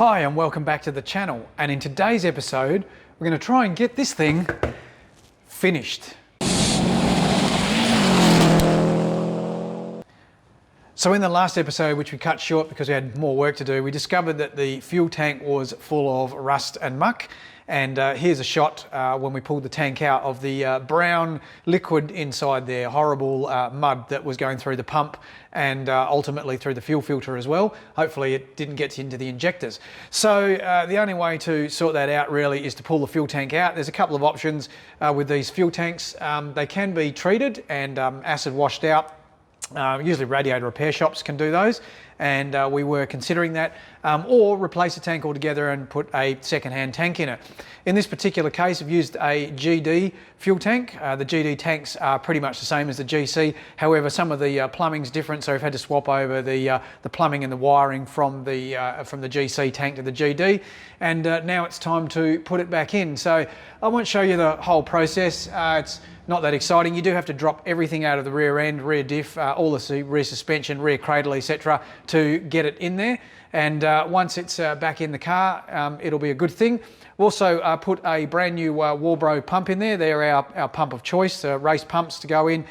Hi and welcome back to the channel, and in today's episode we're going to try and get this thing finished. So in the last episode, which we cut short because we had more work to do, we discovered that the fuel tank was full of rust and muck. And here's a shot when we pulled the tank out of the brown liquid inside there, horrible mud that was going through the pump and ultimately through the fuel filter as well. Hopefully it didn't get into the injectors. So the only way to sort that out really is to pull the fuel tank out. There's a couple of options with these fuel tanks. They can be treated and acid washed out. Usually radiator repair shops can do those, and we were considering that, or replace the tank altogether and put a second-hand tank in it. In this particular case, I've used a GD fuel tank. The GD tanks are pretty much the same as the GC. However, some of the plumbing's different, so we've had to swap over the plumbing and the wiring from the GC tank to the GD, and now it's time to put it back in. So I won't show you the whole process. It's not that exciting. You do have to drop everything out of the rear end, rear diff, all the rear suspension, rear cradle, etc. to get it in there. And once it's back in the car, it'll be a good thing. We've also put a brand new Walbro pump in there. They're our pump of choice, race pumps to go in.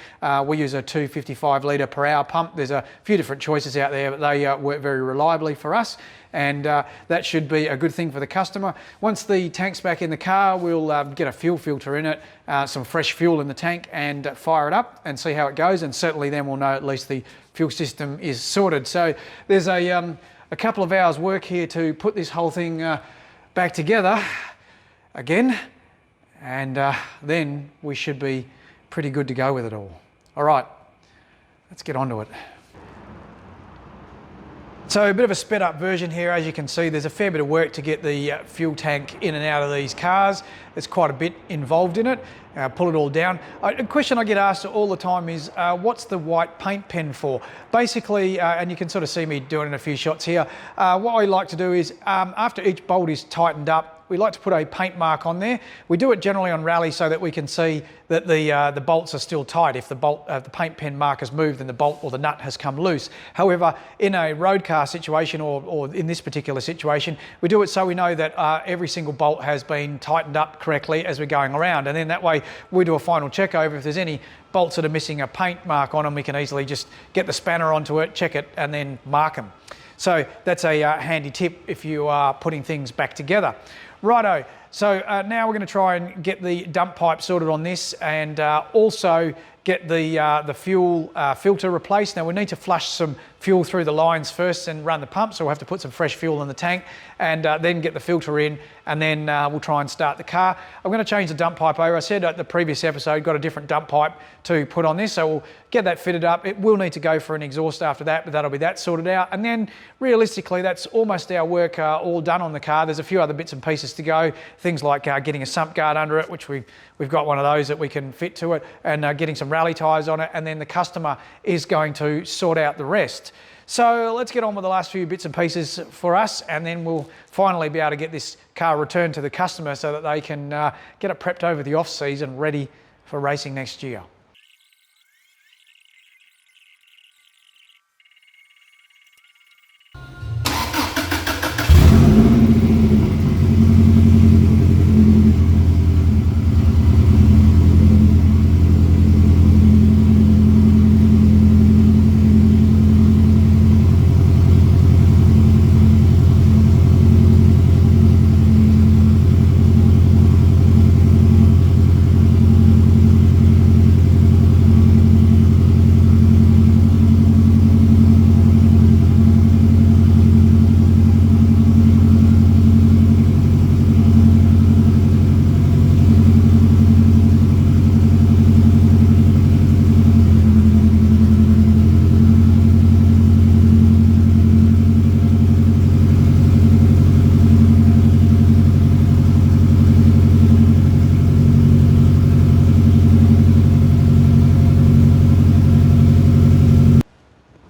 We use a 255 litre per hour pump. There's a few different choices out there, but they work very reliably for us. And that should be a good thing for the customer. Once the tank's back in the car, we'll get a fuel filter in it, some fresh fuel in the tank, and fire it up and see how it goes. And certainly then we'll know at least the fuel system is sorted. So there's a couple of hours work here to put this whole thing back together again, and then we should be pretty good to go with it all. All right, let's get on to it. So a bit of a sped up version here. As you can see, there's a fair bit of work to get the fuel tank in and out of these cars. There's quite a bit involved in it. Pull it all down. A question I get asked all the time is, what's the white paint pen for? Basically, and you can sort of see me doing in a few shots here, what I like to do is, after each bolt is tightened up, we like to put a paint mark on there. We do it generally on rally so that we can see that the bolts are still tight. If the paint pen mark has moved, then the bolt or the nut has come loose. However, in a road car situation, or in this particular situation, we do it so we know that every single bolt has been tightened up correctly as we're going around. And then that way we do a final check over. If there's any bolts that are missing a paint mark on them, we can easily just get the spanner onto it, check it, and then mark them. So that's a handy tip if you are putting things back together. Righto, so now we're going to try and get the dump pipe sorted on this, and also get the fuel filter replaced. Now we need to flush some fuel through the lines first and run the pump, so we'll have to put some fresh fuel in the tank, and then get the filter in, and then we'll try and start the car. I'm going to change the dump pipe over. I said at the previous episode, got a different dump pipe to put on this, so we'll get that fitted up. It will need to go for an exhaust after that, but that'll be that sorted out. And then realistically, that's almost our work all done on the car. There's a few other bits and pieces to go, things like getting a sump guard under it, which we've got one of those that we can fit to it, and getting some rally tyres on it, and then the customer is going to sort out the rest. So let's get on with the last few bits and pieces for us, and then we'll finally be able to get this car returned to the customer so that they can get it prepped over the off-season, ready for racing next year.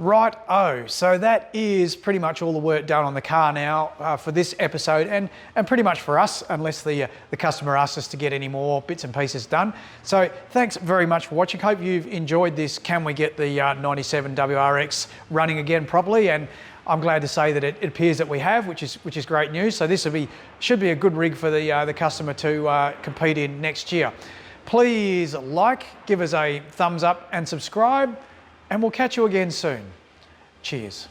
Right-o, so that is pretty much all the work done on the car now for this episode, and pretty much for us, unless the customer asks us to get any more bits and pieces done. So thanks very much for watching. Hope you've enjoyed this. Can we get the 97 WRX running again properly? And I'm glad to say that it appears that we have, which is great news. So this should be a good rig for the customer to compete in next year. Please give us a thumbs up and subscribe, and we'll catch you again soon. Cheers.